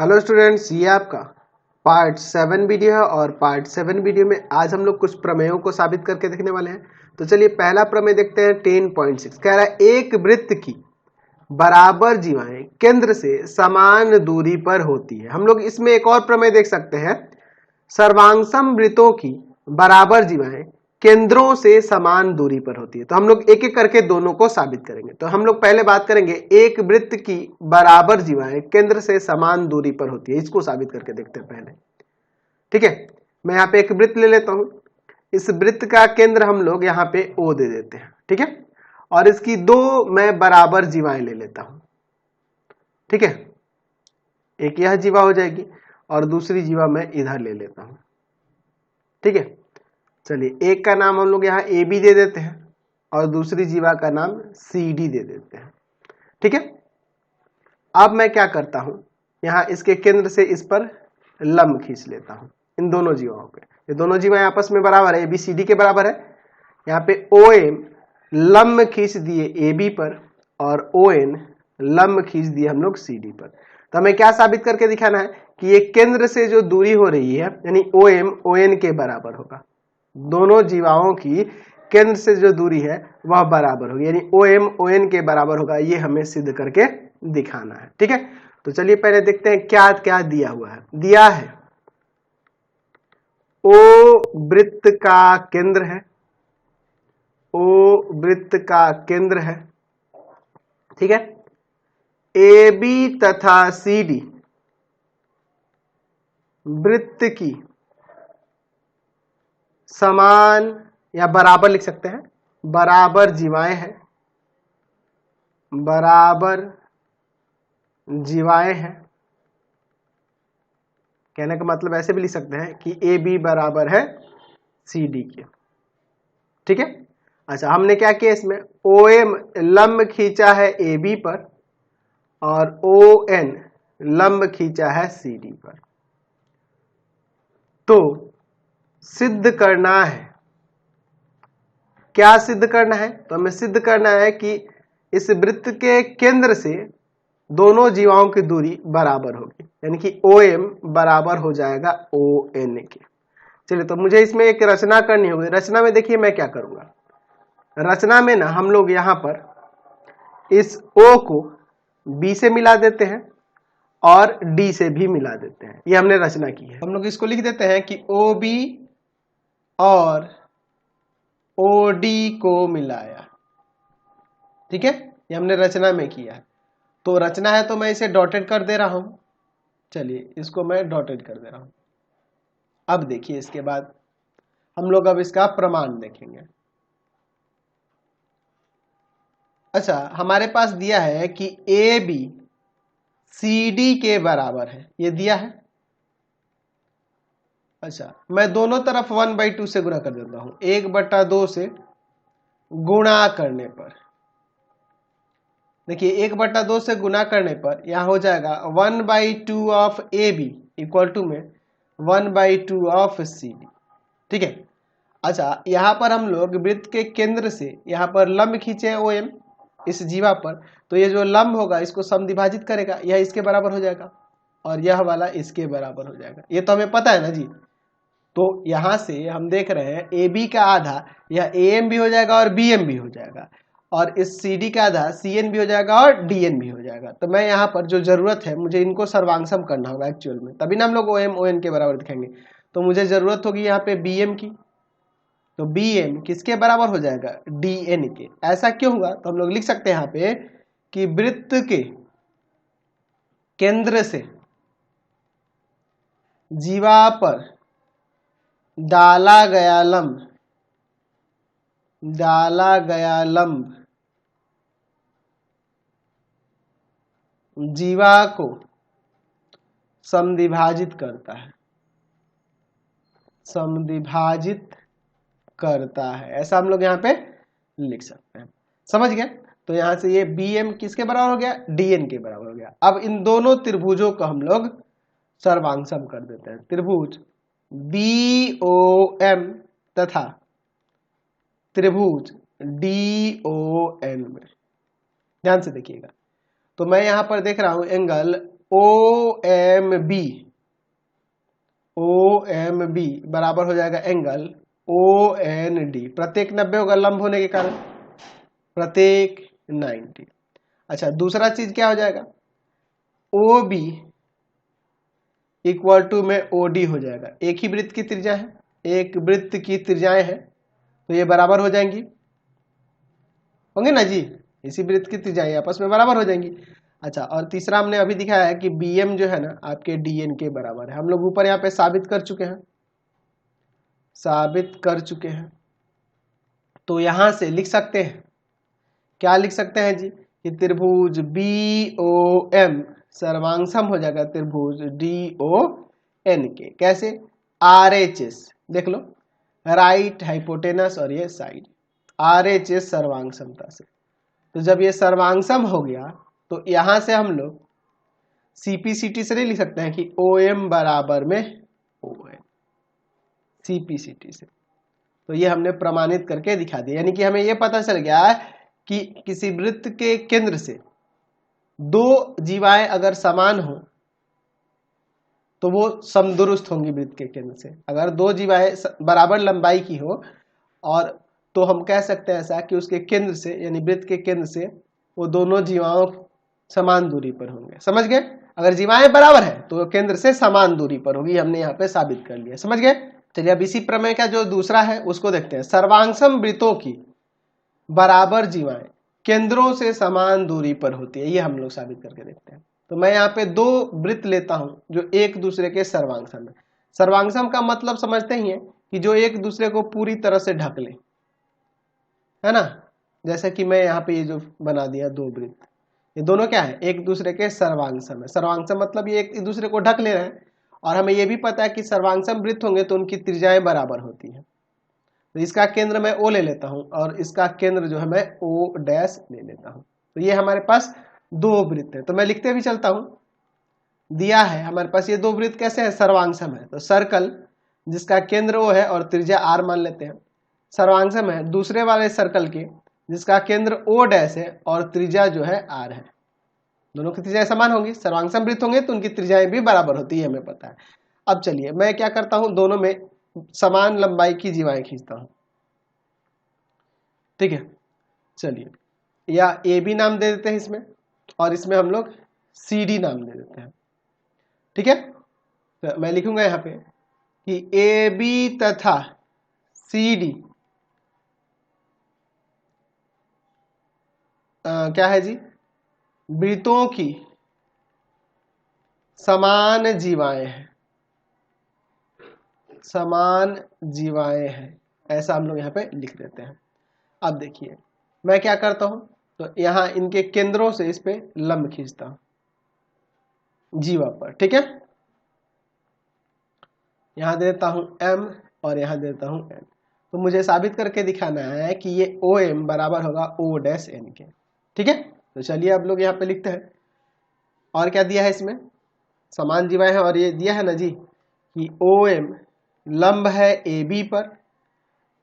Hello students, ये आपका part 7 video है और पार्ट 7 वीडियो में आज हम लोग कुछ प्रमेयों को साबित करके देखने वाले हैं। तो चलिए पहला प्रमेय देखते हैं। 10.6 कह रहा है एक वृत्त की बराबर जीवाएं केंद्र से समान दूरी पर होती है। हम लोग इसमें एक और प्रमेय देख सकते हैं, सर्वांगसम वृत्तों की बराबर जीवाएं केंद्रों से समान दूरी पर होती है। तो हम लोग एक एक करके दोनों को साबित करेंगे। तो हम लोग पहले बात करेंगे एक वृत्त की बराबर जीवाएं केंद्र से समान दूरी पर होती है, इसको साबित करके देखते हैं पहले। ठीक है, मैं यहाँ पे एक वृत्त ले लेता हूं। इस वृत्त का केंद्र हम लोग यहाँ पे O दे देते हैं। ठीक है, और इसकी दो मैं बराबर जीवाएं ले लेता हूं। ठीक है, एक यह जीवा हो जाएगी और दूसरी जीवा मैं इधर ले लेता हूं। ठीक है, चलिए एक का नाम हम लोग यहाँ ए बी दे देते हैं और दूसरी जीवा का नाम सी डी दे देते हैं। ठीक है, अब मैं क्या करता हूं, यहाँ इसके केंद्र से इस पर लंब खींच लेता हूं इन दोनों जीवाओं पे। ये दोनों जीवा आपस में बराबर है, ए बी सी डी के बराबर है। यहाँ पे ओ एम लंब खींच दिए ए बी पर और ओ एन लंब खींच दिए हम लोग सी डी पर। तो हमें क्या साबित करके दिखाना है कि ये केंद्र से जो दूरी हो रही है यानी ओ एम ओ एन के बराबर होगा। दोनों जीवाओं की केंद्र से जो दूरी है वह बराबर होगी, यानी ओ एम ओ एन के बराबर होगा। ये हमें सिद्ध करके दिखाना है। ठीक है, तो चलिए पहले देखते हैं क्या क्या दिया हुआ है। दिया है ओ वृत्त का केंद्र है, ओ वृत्त का केंद्र है। ठीक है, ए बी तथा सी डी वृत्त की समान या बराबर लिख सकते हैं, बराबर जीवाएं हैं, बराबर जीवाएं हैं। कहने का मतलब ऐसे भी लिख सकते हैं कि ए बी बराबर है सी डी के। ठीक है, अच्छा हमने क्या किया, इसमें ओ एम लंब खींचा है ए बी पर और ओ एन लंब खींचा है सी डी पर। तो सिद्ध करना है, क्या सिद्ध करना है, तो हमें सिद्ध करना है कि इस वृत्त के केंद्र से दोनों जीवाओं की दूरी बराबर होगी, यानी कि ओ एम बराबर हो जाएगा ओ एन के। चलिए तो मुझे इसमें एक रचना करनी होगी। रचना में देखिए मैं क्या करूंगा, रचना में ना हम लोग यहां पर इस ओ को बी से मिला देते हैं और डी से भी मिला देते हैं। ये हमने रचना की है। हम लोग इसको लिख देते हैं कि ओ बी और ओ डी को मिलाया। ठीक है, ये हमने रचना में किया है। तो रचना है तो मैं इसे डॉटेड कर दे रहा हूं। चलिए इसको मैं डॉटेड कर दे रहा हूं। अब देखिए इसके बाद हम लोग अब इसका प्रमाण देखेंगे। अच्छा, हमारे पास दिया है कि ए बी सी डी के बराबर है, ये दिया है। अच्छा, मैं दोनों तरफ 1/2 से गुणा कर देता हूं। 1/2 से गुणा करने पर देखिए 1/2 से गुणा करने पर यहां हो जाएगा 1/2 of A B equal to में 1/2 ऑफ सी डी। ठीक है, अच्छा यहां पर हम लोग वृत्त के केंद्र से यहां पर लंब खींचे ओ एम इस जीवा पर, तो ये जो लंब होगा इसको समद्विभाजित करेगा, यह इसके बराबर हो जाएगा और यह वाला इसके बराबर हो जाएगा। ये तो हमें पता है ना जी। तो यहां से हम देख रहे हैं ए बी का आधा यह ए एम भी हो जाएगा और बी एम भी हो जाएगा और इस सी डी का आधा सी एन भी हो जाएगा और डी एन भी हो जाएगा। तो मैं यहाँ पर जो जरूरत है मुझे इनको सर्वांगसम करना होगा एक्चुअल में, तभी ना हम लोग ओ एन के बराबर दिखाएंगे। तो मुझे जरूरत होगी यहाँ पे बी एम की, तो बी एम किसके बराबर हो जाएगा, डी एन के। ऐसा क्यों हुआ, तो हम लोग लिख सकते हैं यहाँ पे कि वृत्त के केंद्र से जीवा पर डाला गया लंब जीवा को समद्विभाजित करता है, ऐसा हम लोग यहाँ पे लिख सकते हैं। समझ गए, तो यहां से ये बी एम किसके बराबर हो गया, डी एन के बराबर हो गया। अब इन दोनों त्रिभुजों को हम लोग सर्वांगसम कर देते हैं। त्रिभुज बी ओ एम तथा त्रिभुज डी ओ एन में ध्यान से देखिएगा। तो मैं यहां पर देख रहा हूं एंगल ओ एम बी बराबर हो जाएगा एंगल ओ एन डी, प्रत्येक 90 होगा लंब होने के कारण, प्रत्येक 90। अच्छा, दूसरा चीज क्या हो जाएगा, ओ बी इक्वल टू में ओ डी हो जाएगा। एक ही वृत्त की त्रिज्या है, एक वृत्त की त्रिज्याएं हैं, तो ये बराबर हो जाएंगी, होंगे ना जी, इसी वृत्त की त्रिज्याएं आपस में बराबर हो जाएंगी। अच्छा, और तीसरा हमने अभी दिखाया है कि bm जो है ना आपके dn के बराबर है। हम लोग ऊपर यहाँ पे साबित कर चुके हैं, तो यहां से लिख सकते हैं, क्या लिख सकते हैं जी, कि त्रिभुज BOM सर्वांगसम हो जाएगा त्रिभुज DON के। कैसे, RHS देख लो, राइट हाइपोटेनस और ये साइड, RHS सर्वांग समता से। तो जब ये सर्वांगसम हो गया तो यहां से हम लोग CPCT से नहीं लिख सकते हैं कि OM बराबर में ON, CPCT से। तो ये हमने प्रमाणित करके दिखा दिया, यानी कि हमें ये पता चल गया कि किसी वृत्त के केंद्र से दो जीवाएं अगर समान हो तो वो समदुरुस्त होंगी वृत्त के केंद्र से। अगर दो जीवाएं बराबर लंबाई की हो और तो हम कह सकते हैं ऐसा कि उसके केंद्र से, यानी वृत्त के केंद्र से वो दोनों जीवाओं समान दूरी पर होंगे। समझ गए, अगर जीवाएं बराबर है तो केंद्र से समान दूरी पर होगी, हमने यहाँ पे साबित कर लिया। समझ गए। चलिए अब इसी प्रमेय का जो दूसरा है उसको देखते हैं। सर्वांगसम वृत्तों की बराबर जीवाएं केंद्रों से समान दूरी पर होती है, ये हम लोग साबित करके देखते हैं। तो मैं यहाँ पे दो वृत्त लेता हूं जो एक दूसरे के सर्वांगसम है। सर्वांगसम का मतलब समझते ही है कि जो एक दूसरे को पूरी तरह से ढक ले, है ना। जैसे कि मैं यहाँ पे ये जो बना दिया दो वृत्त, ये दोनों क्या है, एक दूसरे के सर्वांगसम है। सर्वांगसम मतलब ये एक दूसरे को ढक ले रहे हैं, और हमें ये भी पता है कि सर्वांगसम वृत्त होंगे तो उनकी त्रिज्याएं बराबर होती है। तो इसका केंद्र मैं O ले लेता हूं और इसका केंद्र जो है मैं O डैश ले लेता हूं। तो ये हमारे पास दो वृत्त है, तो मैं लिखते भी चलता हूं। दिया है हमारे पास ये दो वृत्त कैसे है, सर्वांगसम है। तो सर्कल जिसका केंद्र O है और त्रिज्या R मान लेते हैं, सर्वांगसम है दूसरे वाले सर्कल के जिसका केंद्र O डैश है और त्रिज्या जो है R है। दोनों की त्रिज्याएं समान होंगी, सर्वांगसम वृत्त होंगे तो उनकी त्रिज्याएं भी बराबर होती है, हमें पता है। अब चलिए मैं क्या करता हूं, दोनों में समान लंबाई की जीवाएं खींचता हूं, ठीक है। चलिए, या AB नाम दे देते हैं इसमें, और इसमें हम लोग CD नाम दे देते हैं, ठीक है। तो मैं लिखूंगा यहाँ पे कि AB तथा CD क्या है जी, वृत्तों की समान जीवाएं हैं, समान जीवाएं हैं, ऐसा हम लोग यहाँ पे लिख देते हैं। अब देखिए मैं क्या करता हूं, तो यहां इनके केंद्रों से इस पे लंब खींचता हूं जीवा पर, ठीक है। यहां देता हूं M और यहां देता हूं N। तो मुझे साबित करके दिखाना है कि ये OM बराबर होगा O डैश N के, ठीक है। तो चलिए अब लोग यहाँ पे लिखते हैं। और क्या दिया है इसमें, समान जीवाएं हैं, और ये दिया है ना जी कि OM लंब है AB पर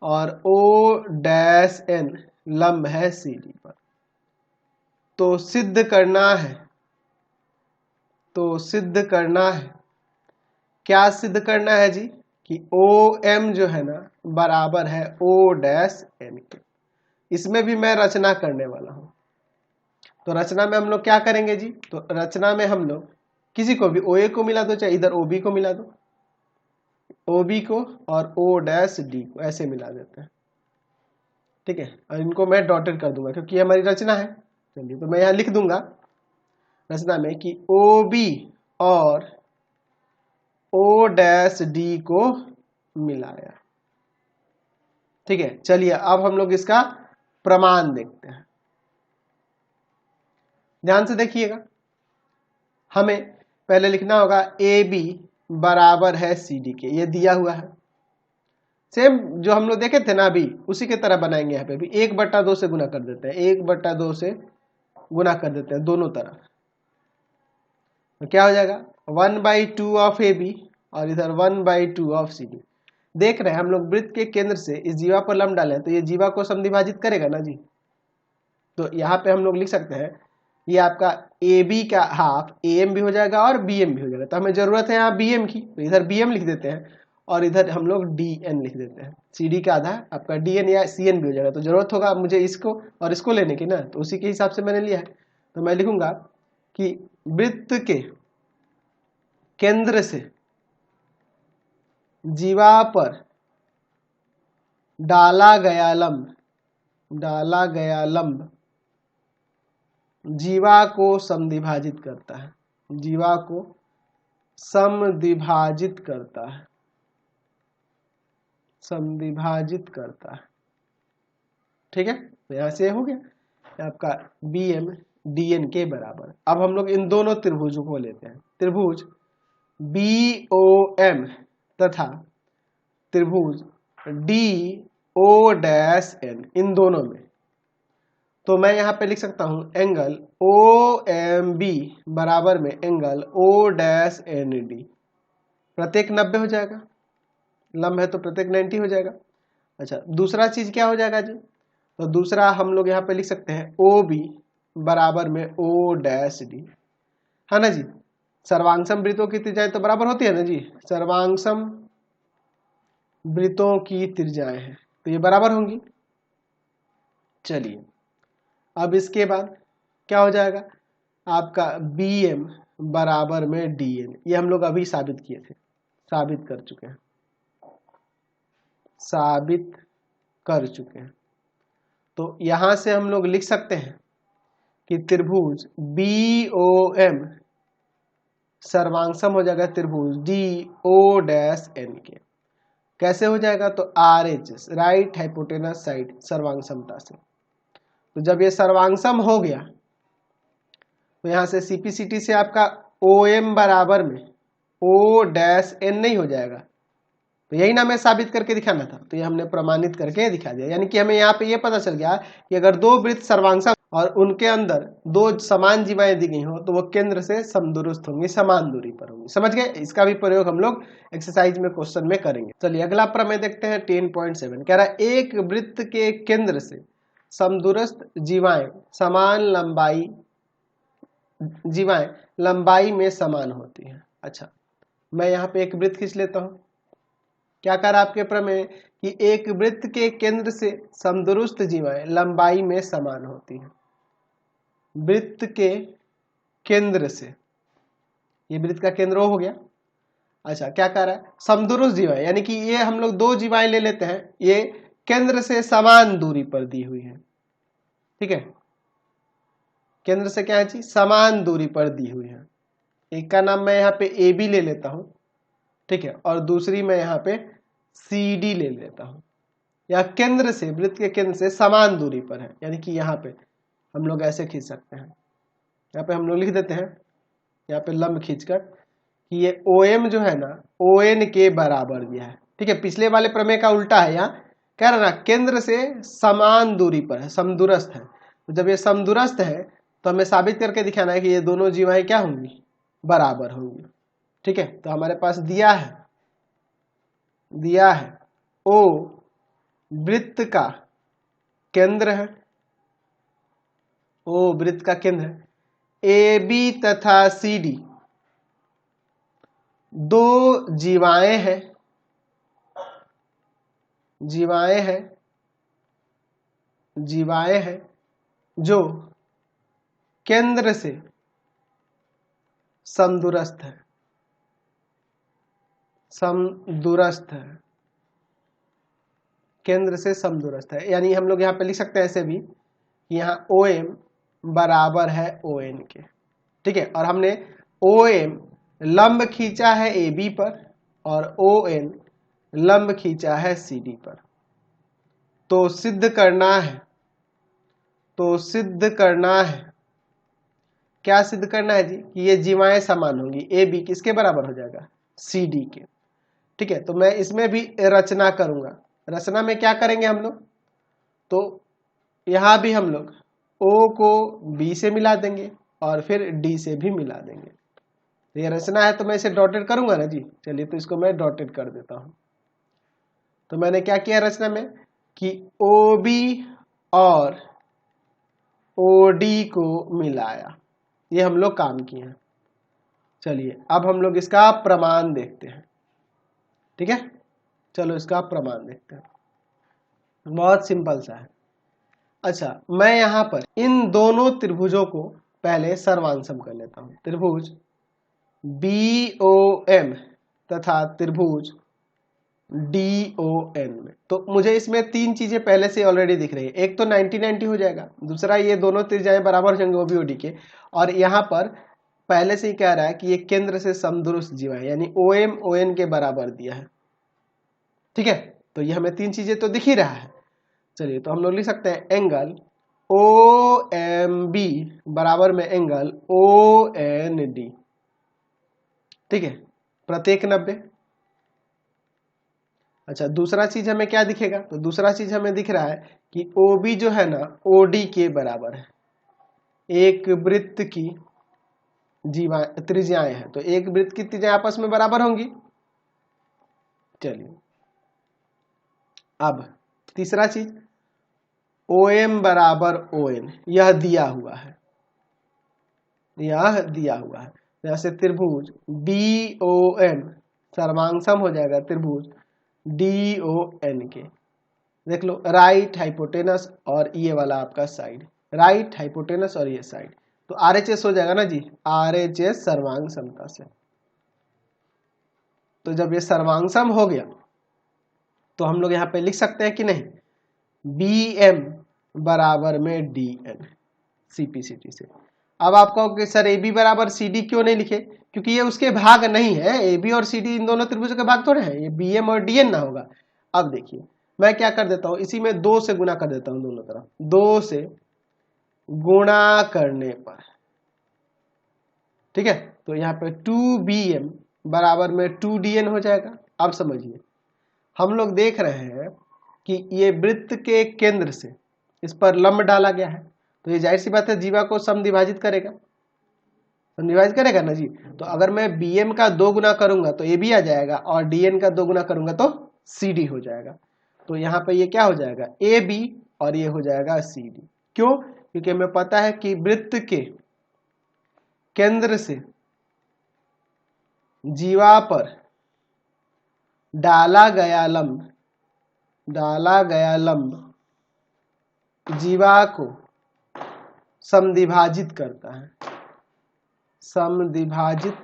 और O डैश N लंब है CD पर। तो सिद्ध करना है, क्या सिद्ध करना है जी, कि OM जो है ना बराबर है O डैश N के। इसमें भी मैं रचना करने वाला हूं। तो रचना में हम लोग क्या करेंगे जी, तो रचना में हम लोग किसी को भी OA को मिला दो, चाहे इधर OB को मिला दो, OB को और O डैश D को ऐसे मिला देते हैं, ठीक है। और इनको मैं डॉटेड कर दूंगा क्योंकि हमारी रचना है। चलिए तो मैं यहाँ लिख दूंगा रचना में कि OB और O डैश D को मिलाया, ठीक है। चलिए अब हम लोग इसका प्रमाण देखते हैं, ध्यान से देखिएगा। हमें पहले लिखना होगा AB बराबर है CD के, ये दिया हुआ है। सेम जो हम लोग देखे थे ना अभी, उसी के तरह बनाएंगे। यहाँ पे भी 1/2 से गुना कर देते हैं, 1/2 से गुना कर देते हैं दोनों तरफ। तो क्या हो जाएगा, 1/2 ऑफ AB और इधर 1/2 ऑफ CD। देख रहे हैं हम लोग वृत्त के केंद्र से इस जीवा पर लंब डालें तो ये जीवा को समद्विभाजित करेगा ना जी। तो यहाँ पे हम लोग लिख सकते हैं ये आपका ए बी का हाफ ए एम भी हो जाएगा और बी एम भी हो जाएगा। तो हमें जरूरत है यहाँ बी एम की, तो इधर बी एम लिख देते हैं और इधर हम लोग डी एन लिख देते हैं। सी डी का आधा आपका डी एन या सी एन भी हो जाएगा। तो जरूरत होगा मुझे इसको और इसको लेने की ना, तो उसी के हिसाब से मैंने लिया है। तो मैं लिखूंगा कि वृत्त के केंद्र से जीवा पर डाला गया लंब जीवा को समद्विभाजित करता है, जीवा को समद्विभाजित करता है, समद्विभाजित करता है। ठीक है, तो यहां से हो गया आपका बी एम डी एन के बराबर। अब हम लोग इन दोनों त्रिभुजों को लेते हैं, त्रिभुज बी ओ एम तथा त्रिभुज डी ओ डैश एन, इन दोनों में। तो मैं यहाँ पे लिख सकता हूं एंगल ओ एम बी बराबर में angle O dash N D, प्रत्येक 90 हो जाएगा, लंब है तो प्रत्येक 90 हो जाएगा। अच्छा, दूसरा चीज क्या हो जाएगा जी, तो दूसरा हम लोग यहाँ पे लिख सकते हैं ओ बी बराबर में ओ डैश डी, है ना जी। सर्वांगसम वृत्तों की त्रिज्याएं तो बराबर होती है ना जी, सर्वांगसम वृत्तों की त्रिज्याएं हैं तो ये बराबर होंगी। चलिए, अब इसके बाद क्या हो जाएगा आपका बी एम बराबर में डी एन, ये हम लोग अभी साबित किए थे, साबित कर चुके हैं, साबित कर चुके हैं। तो यहां से हम लोग लिख सकते हैं कि त्रिभुज बी ओ एम सर्वांगसम हो जाएगा त्रिभुज डी ओ डैश एन के। कैसे हो जाएगा, तो R H S, right hypotenuse side सर्वांगसमता से। तो जब ये सर्वांगसम हो गया तो यहां से सीपीसीटी से आपका ओ एम बराबर में ओ डैश एन नहीं हो जाएगा, तो यही ना मैं साबित करके दिखाना था, तो ये हमने प्रमाणित करके दिखा दिया। यानी कि हमें यहाँ पे ये पता चल गया कि अगर दो वृत्त सर्वांगसम और उनके अंदर दो समान जीवाएं दी गई हो तो वो केंद्र से समदूरस्थ होंगी, समान दूरी पर होंगी। समझ गए, इसका भी प्रयोग हम लोग एक्सरसाइज में क्वेश्चन में करेंगे। चलिए अगला प्रमेय देखते हैं 10.7, कह रहा है एक वृत्त के केंद्र से समदूरस्थ जीवाएं समान लंबाई, जीवाएं लंबाई में समान होती हैं। अच्छा, मैं यहाँ पे एक वृत्त खींच लेता हूं। क्या कर आपके प्रमेय कि एक वृत्त के केंद्र से समदूरस्थ जीवाएं लंबाई में समान होती हैं। वृत्त के केंद्र से, ये वृत्त का केंद्र हो गया। अच्छा, क्या कर रहा है, समदूरस्थ जीवाएं, यानी कि ये हम लोग दो जीवाएं ले लेते हैं, ये केंद्र से समान दूरी पर दी हुई है। ठीक है, केंद्र से क्या है जी, समान दूरी पर दी हुई है। एक का नाम मैं यहाँ पे ए बी ले लेता हूं, ठीक है, और दूसरी मैं यहाँ पे सी डी ले लेता हूं। या केंद्र से, वृत्त के केंद्र से समान दूरी पर है, यानी कि यहाँ पे हम लोग ऐसे खींच सकते हैं। यहाँ पे हम लोग लिख देते हैं, यहाँ पे लंब खींचकर कि ये ओ एम जो है ना ओ एन के बराबर दिया है। ठीक है, पिछले वाले प्रमेय का उल्टा है, यहाँ कह रहा ना केंद्र से समान दूरी पर है, समदूरस्थ है। तो जब ये समदूरस्थ है तो हमें साबित करके दिखाना है कि ये दोनों जीवाएं क्या होंगी, बराबर होंगी। ठीक है, तो हमारे पास दिया है ओ वृत्त का केंद्र है, ओ वृत्त का केंद्र है, ए बी तथा सी डी दो जीवाएं हैं, जीवाएं हैं जो केंद्र से समदूरस्थ है, समदूरस्थ है, केंद्र से समदूरस्थ है। यानी हम लोग यहाँ पे लिख सकते हैं ऐसे भी कि यहाँ ओ एम बराबर है ओ एन के। ठीक है, और हमने ओ एम लंब खींचा है ए बी पर और ओ एन लंब खींचा है सी डी पर। तो सिद्ध करना है, क्या सिद्ध करना है जी, कि ये जीवाएं समान होंगी। ए बी किसके बराबर हो जाएगा, सी डी के। ठीक है, तो मैं इसमें भी रचना करूंगा। रचना में क्या करेंगे हम लोग, तो यहां भी हम लोग ओ को बी से मिला देंगे और फिर डी से भी मिला देंगे। ये रचना है तो मैं इसे डॉटेड करूंगा ना जी। चलिए, तो इसको मैं डॉटेड कर देता हूं। तो मैंने क्या किया रचना में कि ओ बी और ओडी को मिलाया। ये हम लोग काम किए हैं। चलिए अब हम लोग इसका प्रमाण देखते हैं। ठीक है, चलो इसका प्रमाण देखते हैं। बहुत सिंपल सा है। अच्छा, मैं यहां पर इन दोनों त्रिभुजों को पहले सर्वांशम कर लेता हूं। त्रिभुज BOM तथा त्रिभुज DON में। तो मुझे इसमें तीन चीजें पहले से ऑलरेडी दिख रही है। एक तो 90-90 हो जाएगा, दूसरा ये दोनों त्रिज्याएं बराबर हो जाएंगे OB OD के, और यहाँ पर पहले से ही कह रहा है कि ये केंद्र से समदुरुस्त जीवा है, यानी OM ON के बराबर दिया है। ठीक है, तो ये हमें तीन चीजें तो दिख ही रहा है। चलिए तो हम लोग लिख सकते हैं एंगल OMB बराबर में एंगल OND। ठीक है, प्रत्येक 90। अच्छा, दूसरा चीज हमें क्या दिखेगा? तो दूसरा चीज हमें दिख रहा है कि OB जो है ना OD के बराबर है। एक वृत्त की त्रिज्याएं हैं, तो एक वृत्त की त्रिज्याएं आपस में बराबर होंगी। चलिए अब तीसरा चीज OM बराबर ON, यह दिया हुआ है, यह दिया हुआ है। जैसे त्रिभुज BOM सर्वांशम हो जाएगा त्रिभुज DON के। देख लो, राइट हाइपोटेनस और ये वाला आपका साइड, राइट हाइपोटेनस और ये साइड, तो RHS हो जाएगा ना जी, RHS सर्वांग समता से। तो जब ये सर्वांशम हो गया तो हम लोग यहाँ पे लिख सकते हैं कि नहीं, BM बराबर में DN CPCT से। अब आप कहोगे सर AB बराबर CD क्यों नहीं लिखे? क्योंकि ये उसके भाग नहीं है। AB और CD इन दोनों त्रिभुजों के भाग थोड़े हैं, ये BM और DN ना होगा। अब देखिए मैं क्या कर देता हूं, इसी में 2 से गुणा कर देता हूं दोनों तरफ। 2 से गुणा करने पर, ठीक है, तो यहाँ पे 2BM बराबर में 2DN हो जाएगा। अब समझिए, हम लोग देख रहे हैं कि ये वृत्त के केंद्र से इस पर लंब डाला गया है, तो ये जाहिर सी बात है जीवा को समद्विभाजित करेगा, समद्विभाजित करेगा ना जी। तो अगर मैं BM का 2 गुना करूंगा तो AB आ जाएगा, और DN का 2 गुना करूंगा तो CD हो जाएगा। तो यहाँ पे ये क्या हो जाएगा, AB, और ये हो जाएगा CD। क्यों? क्योंकि हमें पता है कि वृत्त के केंद्र से जीवा पर डाला गया लंब जीवा को समद्विभाजित करता है, समद्विभाजित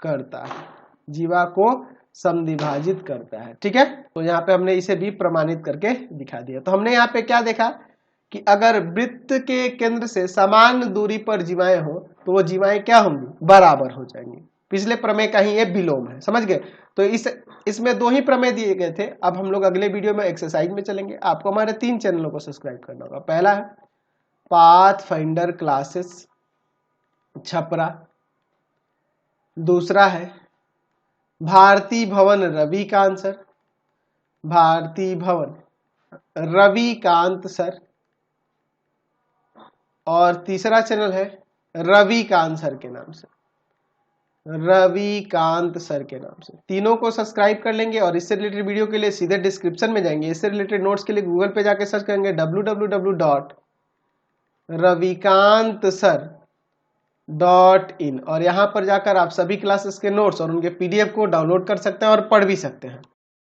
करता है, जीवा को समद्विभाजित करता है। ठीक है, तो यहाँ पे हमने इसे भी प्रमाणित करके दिखा दिया। तो हमने यहाँ पे क्या देखा कि अगर वृत्त के केंद्र से समान दूरी पर जीवाएं हो तो वो जीवाएं क्या होंगी, बराबर हो जाएंगी। पिछले प्रमेय का ही ये विलोम है, समझ गए। तो इसमें 2 ही प्रमेय दिए गए थे। अब हम लोग अगले वीडियो में एक्सरसाइज में चलेंगे। आपको हमारे 3 चैनलों को सब्सक्राइब करना होगा। पहला है पाथफाइंडर क्लासेस छपरा, दूसरा है भारती भवन रविकांत सर, भारती भवन रविकांत सर, और तीसरा चैनल है रविकांत सर के नाम से, रविकांत सर के नाम से। तीनों को सब्सक्राइब कर लेंगे और इससे रिलेटेड वीडियो के लिए सीधे डिस्क्रिप्शन में जाएंगे। इससे रिलेटेड नोट्स के लिए गूगल पे जाके सर्च करेंगे www.ravikansar.in, और यहाँ पर जाकर आप सभी क्लासेस के नोट्स और उनके PDF को डाउनलोड कर सकते हैं और पढ़ भी सकते हैं।